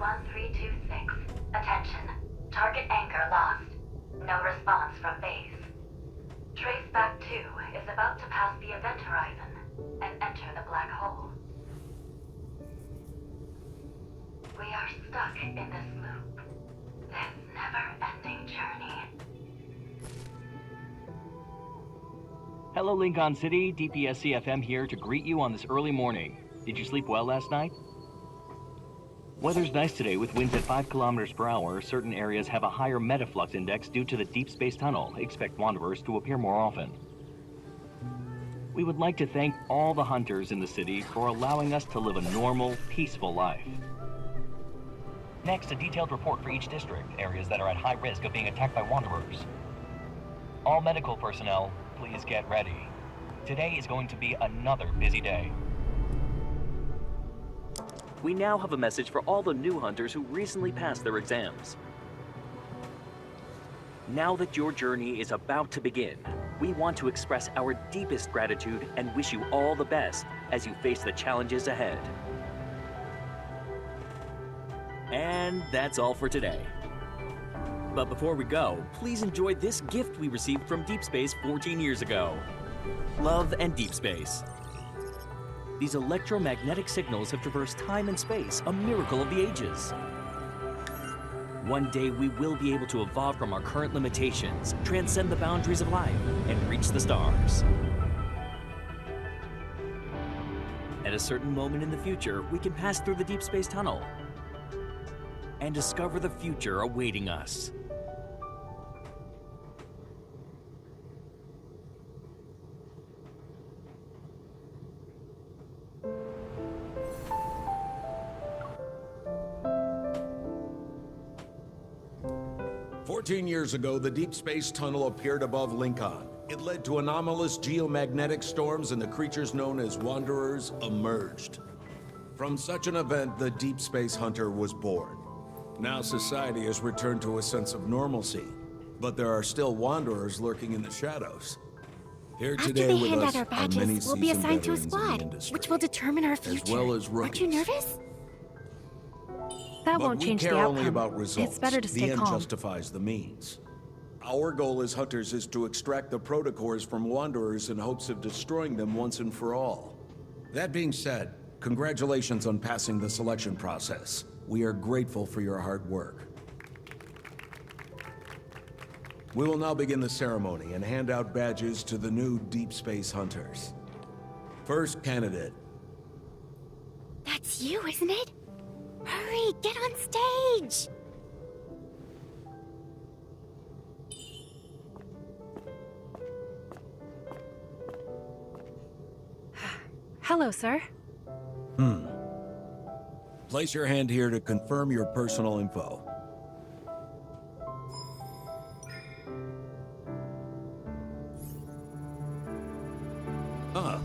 1326. Attention. Target anchor lost. No response from base. Traceback 2 is about to pass the event horizon and enter the black hole. We are stuck in this loop. This never-ending journey. Hello, Lincoln City. DPSC-FM here to greet you on this early morning. Did you sleep well last night? Weather's nice today with winds at 5 kilometers per hour. Certain areas have a higher metaflux index due to the deep space tunnel. Expect wanderers to appear more often. We would like to thank all the hunters in the city for allowing us to live a normal, peaceful life. Next, a detailed report for each district, areas that are at high risk of being attacked by wanderers. All medical personnel, please get ready. Today is going to be another busy day. We now have a message for all the new hunters who recently passed their exams. Now that your journey is about to begin, we want to express our deepest gratitude and wish you all the best as you face the challenges ahead. And that's all for today. But before we go, please enjoy this gift we received from Deep Space 14 years ago. Love and Deepspace. These electromagnetic signals have traversed time and space, a miracle of the ages. One day we will be able to evolve from our current limitations, transcend the boundaries of life, and reach the stars. At a certain moment in the future, we can pass through the deep space tunnel and discover the future awaiting us. Years ago, the deep space tunnel appeared above Lincoln. It led to anomalous geomagnetic storms and the creatures known as Wanderers emerged. From such an event, the Deep Space Hunter was born. Now society has returned to a sense of normalcy, but there are still Wanderers lurking in the shadows. Here After today they with hand us out our are many badges, we'll be seasoned assigned to a veterans in the squad, industry, which will determine our future. as well as Aren't you rookies. nervous? That But won't we change care the only outcome. about results. It's better to The stay end calm. justifies the means. Our goal as hunters is to extract the protocors from Wanderers in hopes of destroying them once and for all. That being said, congratulations on passing the selection process. We are grateful for your hard work. We will now begin the ceremony and hand out badges to the new Deep Space Hunters. First candidate. That's you, isn't it? Hurry, get on stage! Hello, sir. Place your hand here to confirm your personal info.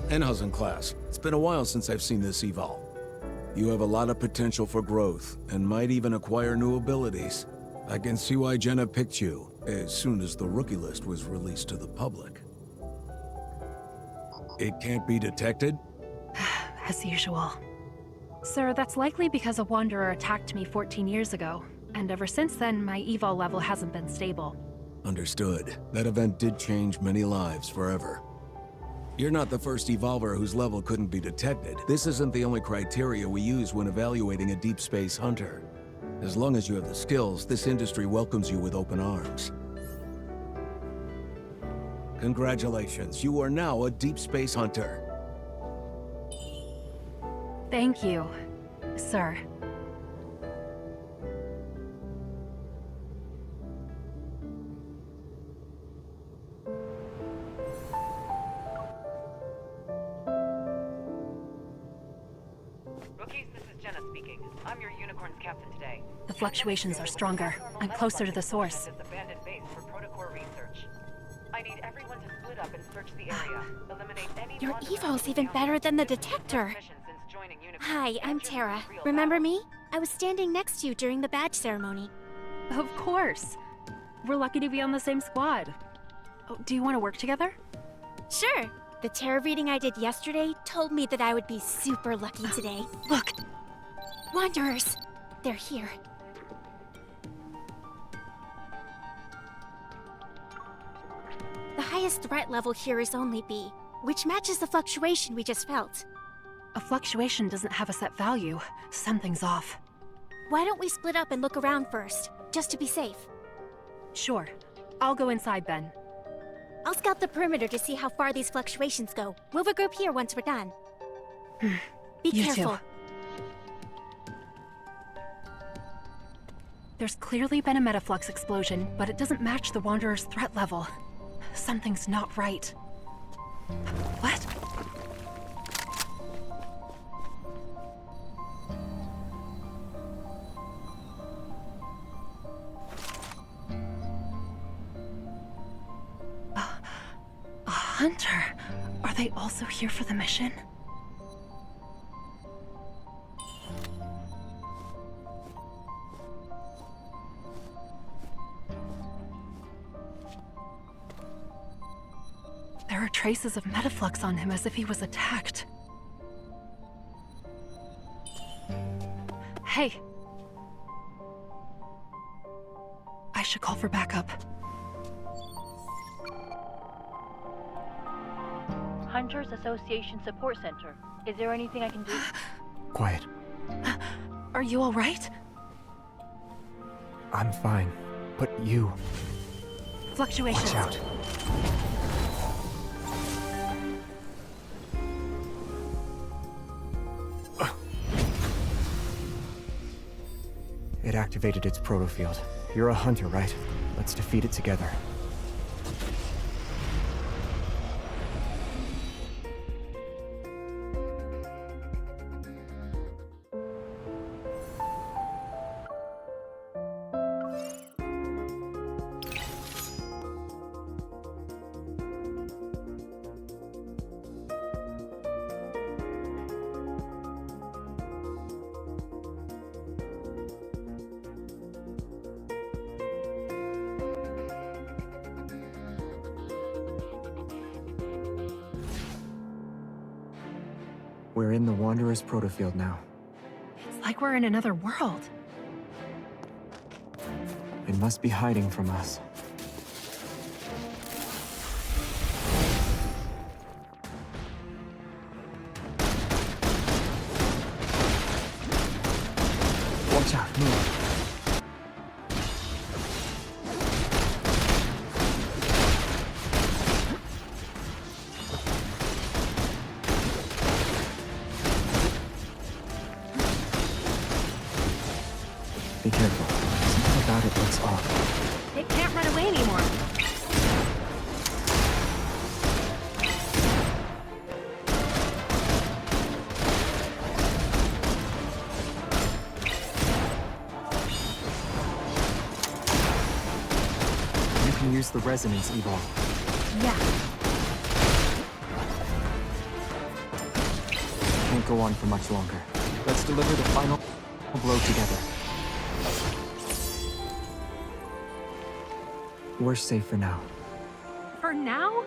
Enhausen class. It's been a while since I've seen this eval. You have a lot of potential for growth, and might even acquire new abilities. I can see why Jenna picked you, as soon as the rookie list was released to the public. It can't be detected? As usual. Sir, that's likely because a wanderer attacked me 14 years ago, and ever since then, my eval level hasn't been stable. Understood. That event did change many lives forever. You're not the first evolver whose level couldn't be detected. This isn't the only criteria we use when evaluating a deep space hunter. As long as you have the skills, this industry welcomes you with open arms. Congratulations, you are now a deep space hunter. Thank you, sir. Rookies, this is Jenna speaking. I'm your Unicorn's captain today. The fluctuations are stronger. I'm closer to the source. This abandoned base for protocol research. I need everyone to split up and search the area. Eliminate any Your wanderers eval's from even the better than the council. detector. Mission since joining Unicorn. Hi, I'm Andrew Tara. is real Remember battle. me? I was standing next to you during the badge ceremony. Of course. We're lucky to be on the same squad. Oh, do you want to work together? Sure. The tarot reading I did yesterday told me that I would be super lucky today. Look, Wanderers! they're here. The highest threat level here is only B, which matches the fluctuation we just felt. A fluctuation doesn't have a set value. Something's off. Why don't we split up and look around first, just to be safe? Sure. I'll go inside then. I'll scout the perimeter to see how far these fluctuations go. We'll regroup here once we're done. Be You careful. too. There's clearly been a metaflux explosion, but it doesn't match the Wanderer's threat level. Something's not right. What? A hunter? Are they also here for the mission? There are traces of metaflux on him as if he was attacked. Hey! I should call for backup. Hunters Association Support Center. Is there anything I can do? Quiet. Are you alright? I'm fine. But you... Fluctuations. Watch out. It activated its protofield. You're a hunter, right? Let's defeat it together. We're in the Wanderer's protofield now. It's like we're in another world. It must be hiding from us. Watch out, move. Be careful. Something about it looks off. It can't run away anymore. You can use the resonance evolve. Yeah. Can't go on for much longer. Let's deliver the final blow together. We're safe for now. For now?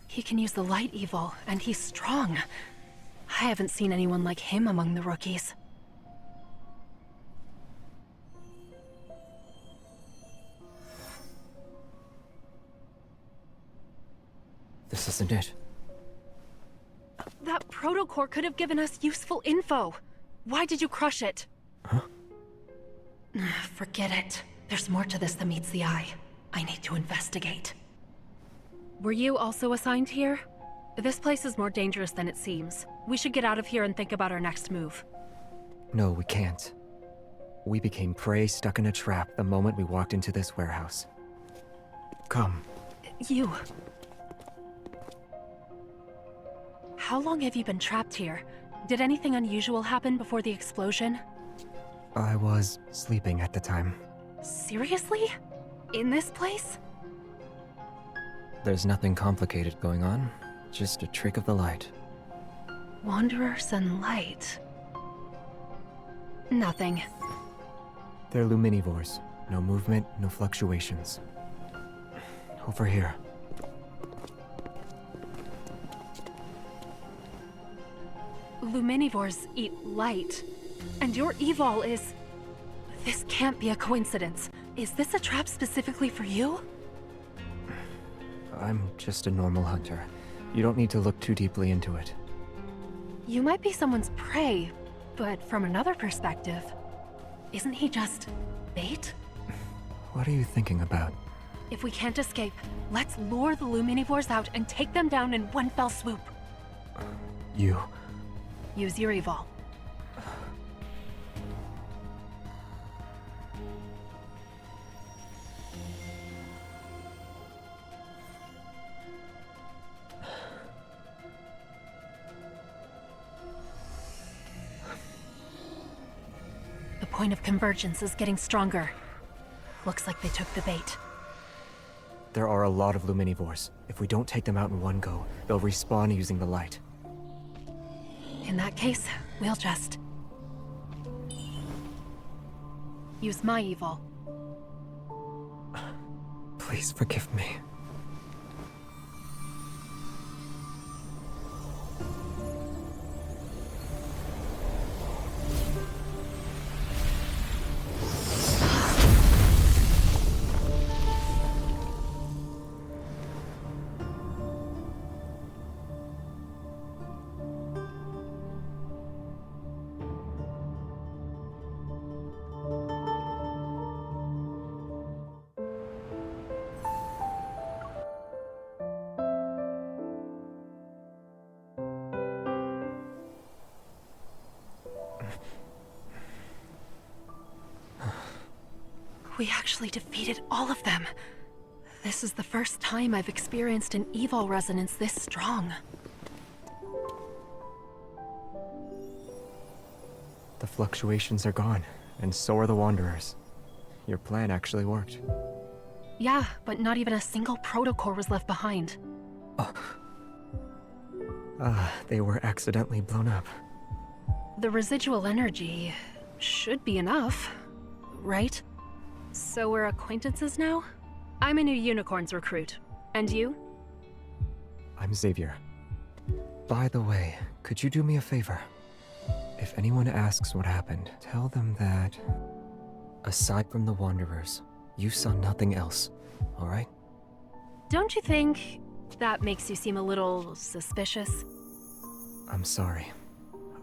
He can use the light evil, and he's strong. I haven't seen anyone like him among the rookies. This isn't it. That protocore could have given us useful info. Why did you crush it? Huh? Forget it. There's more to this than meets the eye. I need to investigate. Were you also assigned here? This place is more dangerous than it seems. We should get out of here and think about our next move. No, we can't. We became prey stuck in a trap the moment we walked into this warehouse. Come. You. How long have you been trapped here? Did anything unusual happen before the explosion? I was sleeping at the time. Seriously? in this place? There's nothing complicated going on, just a trick of the light. Wanderers and light. Nothing. They're luminivores. No movement, no fluctuations. Over here. Luminivores eat light. And your evol is... This can't be a coincidence. Is this a trap specifically for you? I'm just a normal hunter. You don't need to look too deeply into it. You might be someone's prey, but from another perspective, isn't he just bait? What are you thinking about? If we can't escape, let's lure the Luminivores out and take them down in one fell swoop. You... Use your evol. The point of convergence is getting stronger. Looks like they took the bait. There are a lot of luminivores. If we don't take them out in one go, they'll respawn using the light. In that case, we'll just... use my evil. Please forgive me. We actually defeated all of them. This is the first time I've experienced an evil resonance this strong. The fluctuations are gone, and so are the Wanderers. Your plan actually worked. Yeah, but not even a single protocore was left behind. They were accidentally blown up. The residual energy should be enough, right? So we're acquaintances now? I'm a new Unicorns recruit. And you? I'm Xavier. By the way, could you do me a favor? If anyone asks what happened, tell them that... aside from the Wanderers, you saw nothing else, alright? Don't you think that makes you seem a little suspicious? I'm sorry.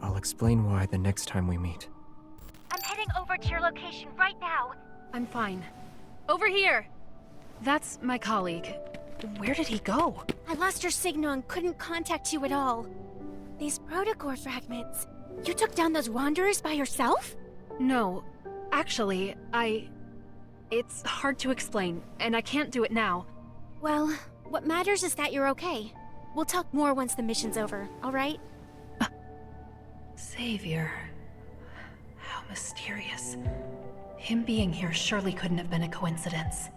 I'll explain why the next time we meet. I'm heading over to your location right now. I'm fine. Over here! That's my colleague. Where did he go? I lost your signal and couldn't contact you at all. These protocore fragments. You took down those wanderers by yourself? No. Actually, It's hard to explain, and I can't do it now. Well, what matters is that you're okay. We'll talk more once the mission's over, alright? Xavier. How mysterious. Him being here surely couldn't have been a coincidence.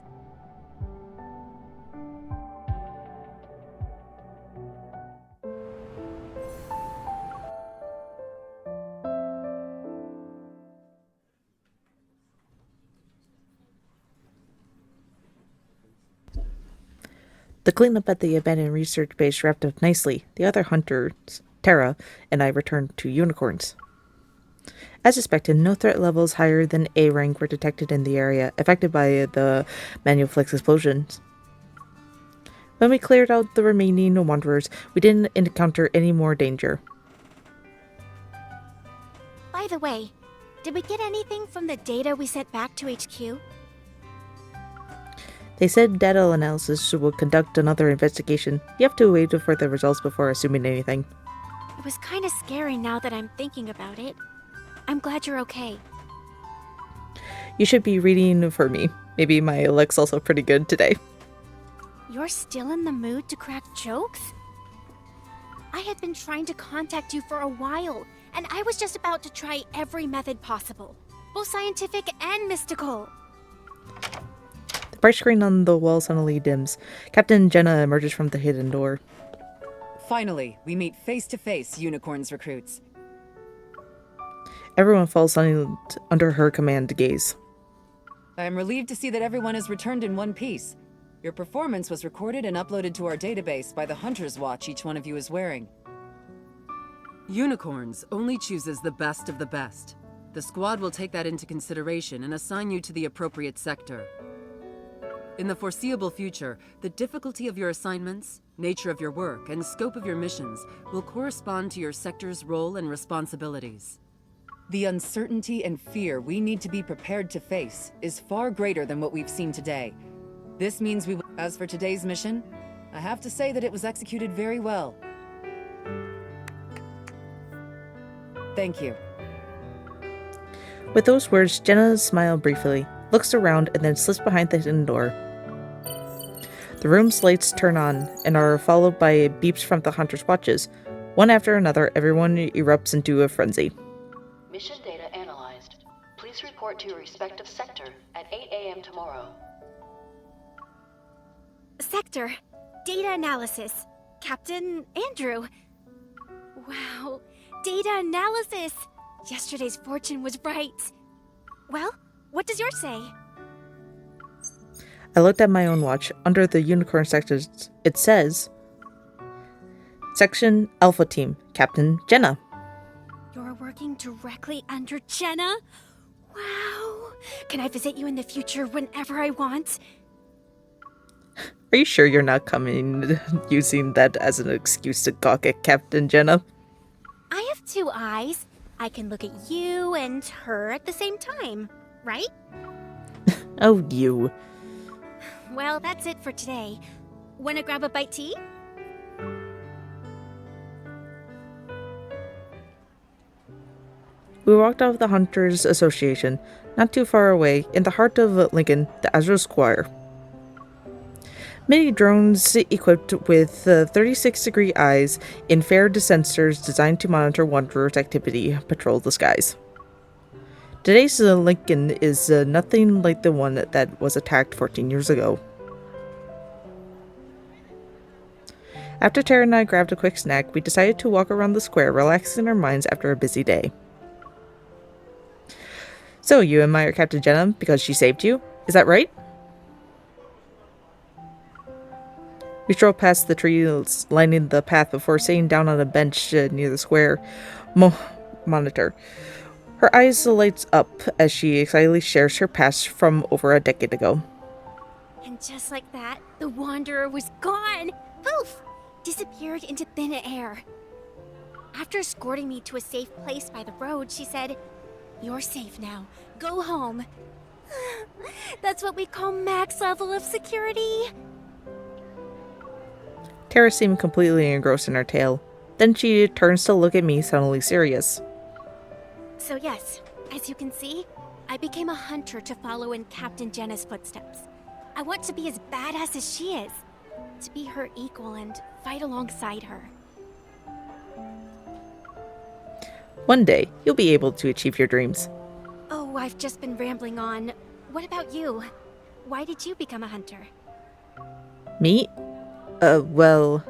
The cleanup at the abandoned research base wrapped up nicely. The other hunters, Terra, and I returned to Unicorns. As expected, no threat levels higher than A rank were detected in the area affected by the Manuflex explosions. When we cleared out the remaining wanderers, we didn't encounter any more danger. By the way, did we get anything from the data we sent back to HQ? They said data analysis will conduct another investigation. You have to wait for the results before assuming anything. It was kinda scary now that I'm thinking about it. I'm glad you're okay. You should be reading for me. Maybe my luck's also pretty good today. You're still in the mood to crack jokes? I had been trying to contact you for a while, and I was just about to try every method possible, both scientific and mystical. The bright screen on the wall suddenly dims. Captain Jenna emerges from the hidden door. Finally, we meet face to face, Unicorns recruits. Everyone falls silent under her command gaze. I am relieved to see that everyone has returned in one piece. Your performance was recorded and uploaded to our database by the Hunter's Watch each one of you is wearing. Unicorns only chooses the best of the best. The squad will take that into consideration and assign you to the appropriate sector. In the foreseeable future, the difficulty of your assignments, nature of your work, and scope of your missions will correspond to your sector's role and responsibilities. The uncertainty and fear we need to be prepared to face is far greater than what we've seen today. This means we will. As for today's mission, I have to say that it was executed very well. Thank you. With those words, Jenna smiles briefly, looks around, and then slips behind the hidden door. The room's lights turn on and are followed by beeps from the Hunter's watches. One after another, everyone erupts into a frenzy. Mission data analyzed. Please report to your respective sector at 8 a.m. tomorrow. Sector. Data analysis. Captain Andrew. Wow. Data analysis. Yesterday's fortune was right. Well, what does yours say? I looked at my own watch. Under the unicorn sectors, it says, Section Alpha Team, Captain Jenna. You're working directly under Jenna? Wow. Can I visit you in the future whenever I want? Are you sure you're not coming using that as an excuse to gawk at Captain Jenna? I have two eyes. I can look at you and her at the same time, right? Oh, you. Well, that's it for today. Wanna grab a bite to eat? We walked off the Hunters Association, not too far away, in the heart of Lincoln, the Azure Square. Many drones equipped with 36-degree eyes infrared sensors designed to monitor Wanderers' activity patrol the skies. Today's Lincoln is nothing like the one that was attacked 14 years ago. After Tara and I grabbed a quick snack, we decided to walk around the square, relaxing our minds after a busy day. So, you admire Captain Jenna because she saved you? Is that right? We strolled past the trees lining the path before sitting down on a bench near the square monitor. Her eyes lights up as she excitedly shares her past from over a decade ago. And just like that, the Wanderer was gone! Poof! Disappeared into thin air. After escorting me to a safe place by the road, she said, "You're safe now. Go home." That's what we call max level of security. Tara seemed completely engrossed in her tale. Then she turns to look at me, suddenly serious. So yes, as you can see, I became a hunter to follow in Captain Jenna's footsteps. I want to be as badass as she is. To be her equal and fight alongside her. One day, you'll be able to achieve your dreams. Oh, I've just been rambling on. What about you? Why did you become a hunter? Me? Well...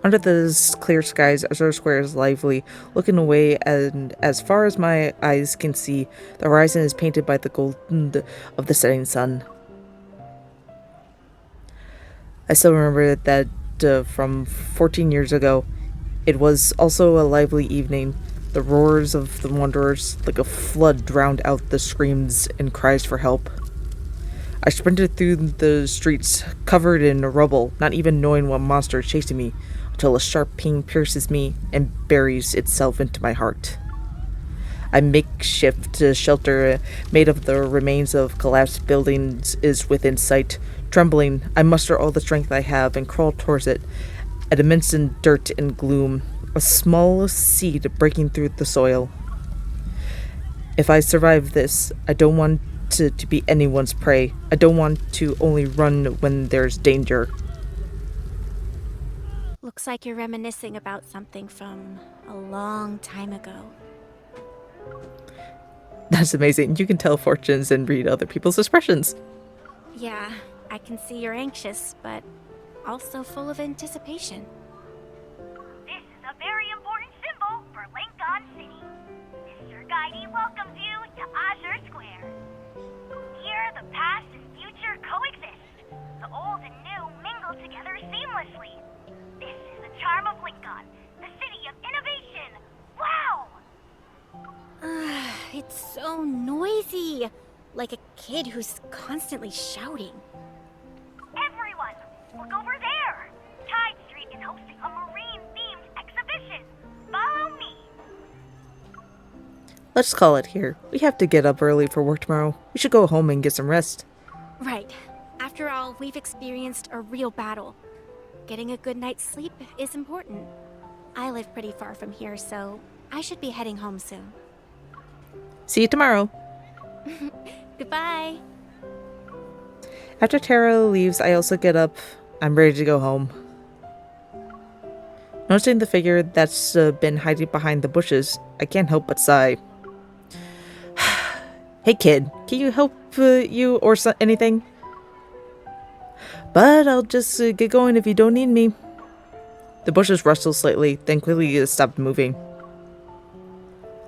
Under the clear skies, Azure Square is lively, looking away, and as far as my eyes can see, the horizon is painted by the gold of the setting sun. I still remember that from 14 years ago. It was also a lively evening. The roars of the Wanderers, like a flood, drowned out the screams and cries for help. I sprinted through the streets, covered in rubble, not even knowing what monster is chasing me, until a sharp ping pierces me and buries itself into my heart. A makeshift shelter made of the remains of collapsed buildings is within sight. Trembling, I muster all the strength I have and crawl towards it. Immense in dirt and gloom, a small seed breaking through the soil. If I survive this, I don't want to be anyone's prey. I don't want to only run when there's danger. Looks like you're reminiscing about something from a long time ago. That's amazing. You can tell fortunes and read other people's expressions. Yeah, I can see you're anxious, but also full of anticipation. This is a very important symbol for Lincoln City. Mr. Guidey welcomes you to Azure Square. Here, the past and future coexist. The old and new mingle together seamlessly. This is the charm of Lincoln, the city of innovation. Wow! It's so noisy. Like a kid who's constantly shouting. Everyone, look over there. Tide Street is hosting a marine-themed exhibition. Follow me. Let's call it here. We have to get up early for work tomorrow. We should go home and get some rest. Right. After all, we've experienced a real battle. Getting a good night's sleep is important. I live pretty far from here, so I should be heading home soon. See you tomorrow. Goodbye. After Tara leaves, I also get up. I'm ready to go home. Noticing the figure that's been hiding behind the bushes, I can't help but sigh. Hey kid, can you help you or anything? But I'll just get going if you don't need me. The bushes rustled slightly, then quickly stopped moving.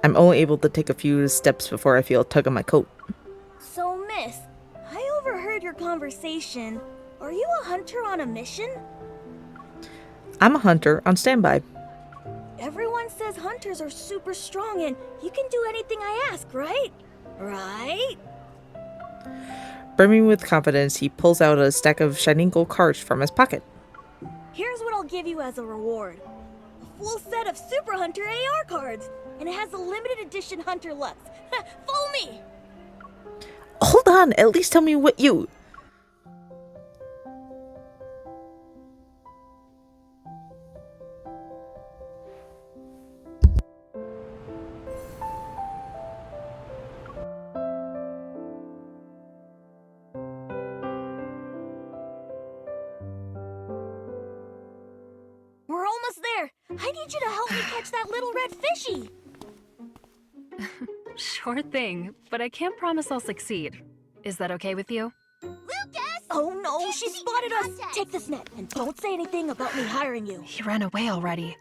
I'm only able to take a few steps before I feel a tug on my coat. So, miss, I overheard your conversation. Are you a hunter on a mission? I'm a hunter on standby. Everyone says hunters are super strong and you can do anything I ask, right? Right? Brimming with confidence, he pulls out a stack of shining gold cards from his pocket. Here's what I'll give you as a reward. A full set of Super Hunter AR cards. And it has a limited edition Hunter Lux. Follow me! Hold on, at least tell me what you... We're almost there. I need you to help me catch that little red fishy. Sure thing, but I can't promise I'll succeed. Is that okay with you? Lucas! Oh no, she spotted us! Take this net, and don't say anything about me hiring you. He ran away already.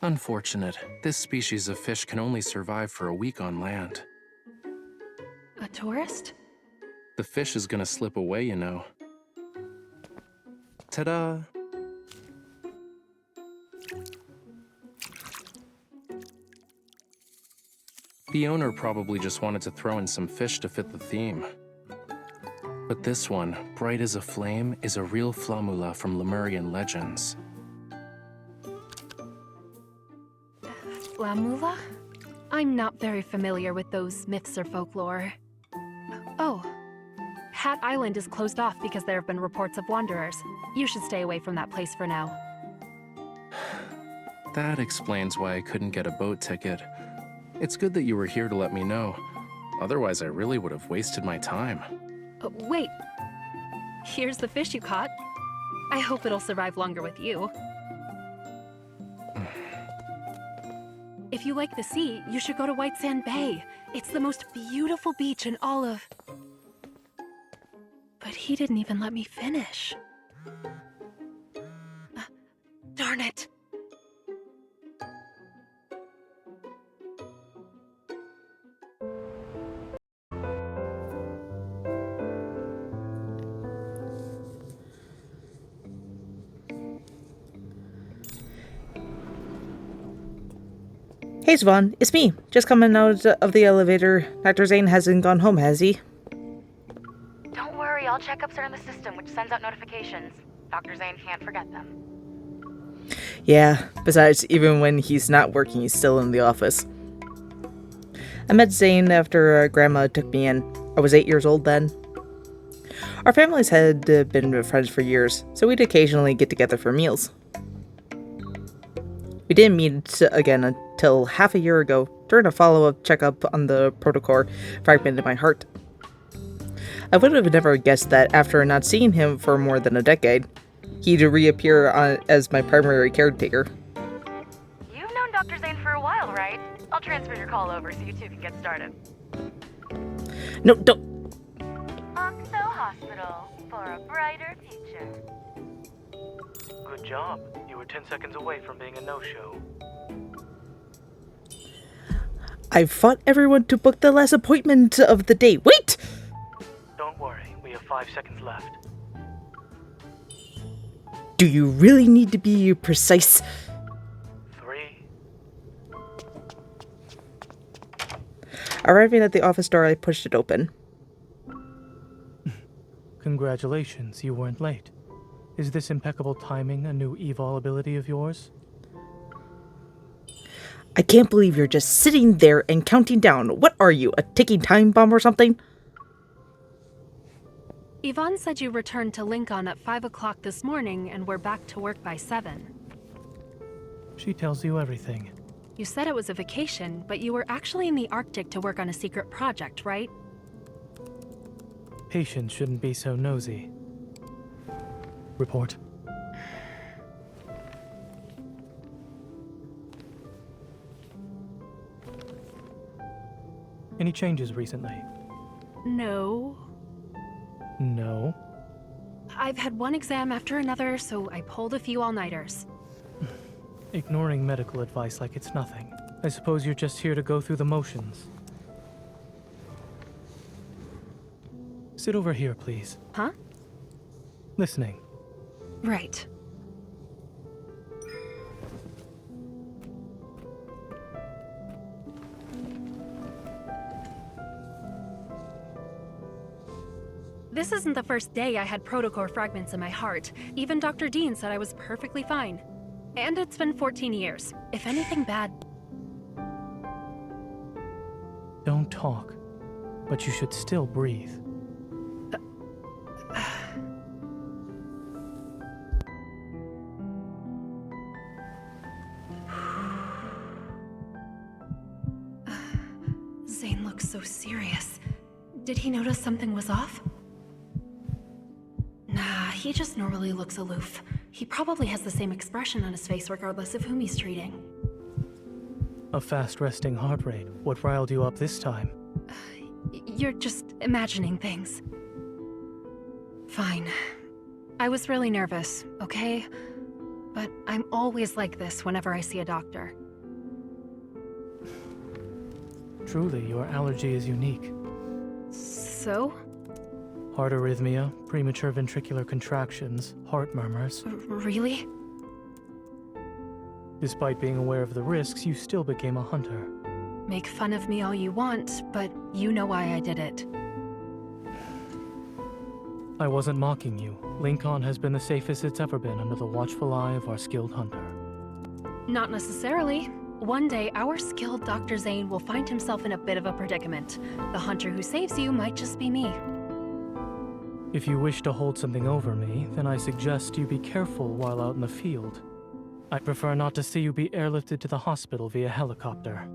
Unfortunate. This species of fish can only survive for a week on land. A tourist? The fish is gonna slip away, you know. Ta-da! The owner probably just wanted to throw in some fish to fit the theme. But this one, bright as a flame, is a real flamula from Lemurian legends. Flamula? I'm not very familiar with those myths or folklore. Oh. Hat Island is closed off because there have been reports of wanderers. You should stay away from that place for now. That explains why I couldn't get a boat ticket. It's good that you were here to let me know. Otherwise, I really would have wasted my time. Wait. Here's the fish you caught. I hope it'll survive longer with you. If you like the sea, you should go to White Sand Bay. It's the most beautiful beach in all of... But he didn't even let me finish. Darn it. Hey Siobhan, it's me. Just coming out of the elevator. Dr. Zane hasn't gone home, has he? Don't worry, all checkups are in the system, which sends out notifications. Dr. Zane can't forget them. Yeah, besides, even when he's not working, he's still in the office. I met Zane after Grandma took me in. I was 8 years old then. Our families had been friends for years, so we'd occasionally get together for meals. We didn't meet again until half a year ago, during a follow-up checkup on the protocore fragment in my heart. I would have never guessed that after not seeing him for more than a decade, he'd reappear as my primary caretaker. You've known Dr. Zane for a while, right? I'll transfer your call over so you two can get started. No, don't! hospital for a brighter future. Good job. You were 10 seconds away from being a no-show. I fought everyone to book the last appointment of the day. Wait! Don't worry, we have 5 seconds left. Do you really need to be precise? 3. Arriving at the office door, I pushed it open. Congratulations, you weren't late. Is this impeccable timing a new evol ability of yours? I can't believe you're just sitting there and counting down. What are you, a ticking time bomb or something? Yvonne said you returned to Lincoln at 5 o'clock this morning and were back to work by 7. She tells you everything. You said it was a vacation, but you were actually in the Arctic to work on a secret project, right? Patients shouldn't be so nosy. Report. Any changes recently? No. No. I've had one exam after another, so I pulled a few all-nighters. Ignoring medical advice like it's nothing. I suppose you're just here to go through the motions. Sit over here, please. Huh? Listening. Right. This isn't the first day I had protocore fragments in my heart. Even Dr. Dean said I was perfectly fine. And it's been 14 years. If anything bad... Don't talk, but you should still breathe. Zane looks so serious. Did he notice something was off? Nah, he just normally looks aloof. He probably has the same expression on his face regardless of whom he's treating. A fast resting heart rate. What riled you up this time? You're just imagining things. Fine. I was really nervous, okay? But I'm always like this whenever I see a doctor. Truly, your allergy is unique. So? Heart arrhythmia, premature ventricular contractions, heart murmurs. Really? Despite being aware of the risks, you still became a hunter. Make fun of me all you want, but you know why I did it. I wasn't mocking you. Lincoln has been the safest it's ever been under the watchful eye of our skilled hunter. Not necessarily. One day, our skilled Dr. Zane will find himself in a bit of a predicament. The hunter who saves you might just be me. If you wish to hold something over me, then I suggest you be careful while out in the field. I prefer not to see you be airlifted to the hospital via helicopter.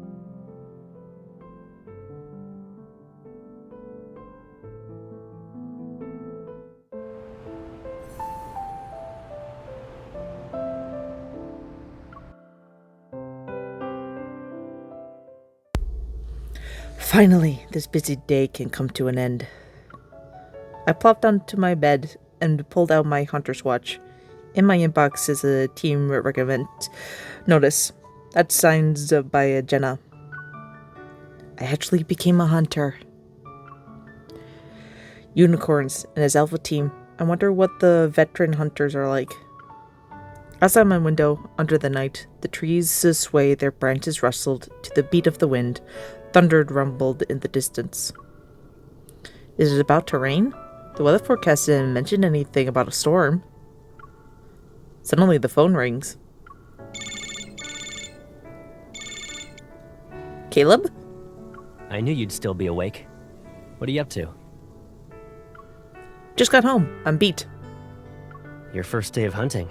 Finally, this busy day can come to an end. I plopped onto my bed and pulled out my hunter's watch. In my inbox is a team recommend notice. That's signed by Jenna. I actually became a hunter. Unicorns and his alpha team. I wonder what the veteran hunters are like. Outside my window, under the night, the trees sway, their branches rustled to the beat of the wind. Thunder rumbled in the distance. Is it about to rain? The weather forecast didn't mention anything about a storm. Suddenly the phone rings. Caleb? I knew you'd still be awake. What are you up to? Just got home. I'm beat. Your first day of hunting.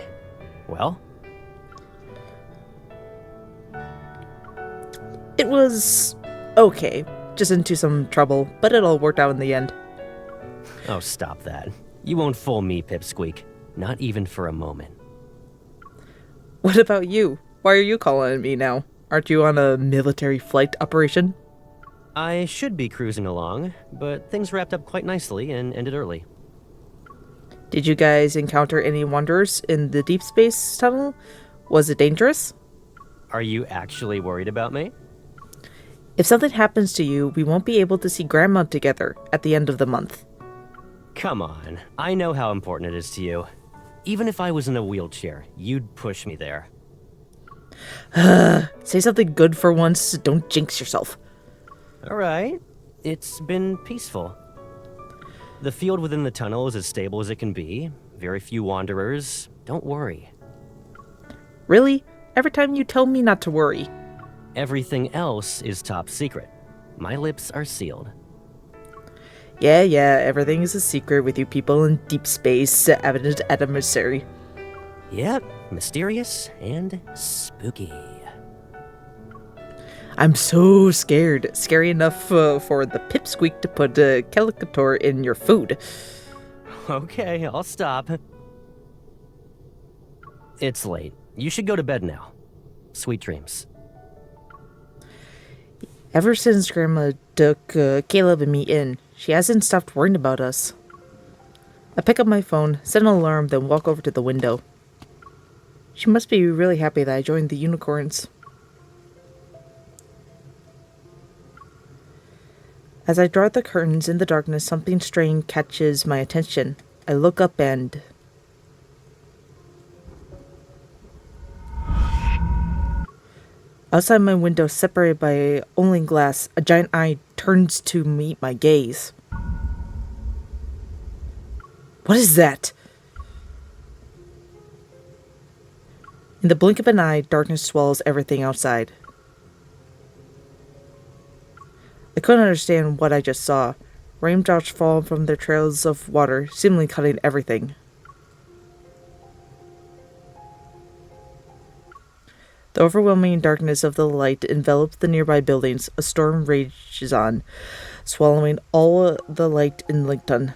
Well? It was okay. Just into some trouble, but it all worked out in the end. Oh, stop that. You won't fool me, Pipsqueak. Not even for a moment. What about you? Why are you calling me now? Aren't you on a military flight operation? I should be cruising along, but things wrapped up quite nicely and ended early. Did you guys encounter any wanderers in the deep space tunnel? Was it dangerous? Are you actually worried about me? If something happens to you, we won't be able to see Grandma together at the end of the month. Come on, I know how important it is to you. Even if I was in a wheelchair, you'd push me there. Say something good for once, don't jinx yourself. Alright, it's been peaceful. The field within the tunnel is as stable as it can be. Very few wanderers. Don't worry. Really? Every time you tell me not to worry. Everything else is top secret. My lips are sealed. Yeah, everything is a secret with you people in deep space, evident adversary. Yep, mysterious and spooky. I'm so scared. Scary enough for the pipsqueak to put a calicator in your food. Okay, I'll stop. It's late. You should go to bed now. Sweet dreams. Ever since Grandma took Caleb and me in, she hasn't stopped worrying about us. I pick up my phone, set an alarm, then walk over to the window. She must be really happy that I joined the unicorns. As I draw the curtains in the darkness, something strange catches my attention. I look up and... outside my window, separated by only glass, a giant eye turns to meet my gaze. What is that? In the blink of an eye, darkness swallows everything outside. I couldn't understand what I just saw. Raindrops fall from their trails of water, seemingly cutting everything. The overwhelming darkness of the light envelops the nearby buildings. A storm rages on, swallowing all the light in Lincoln.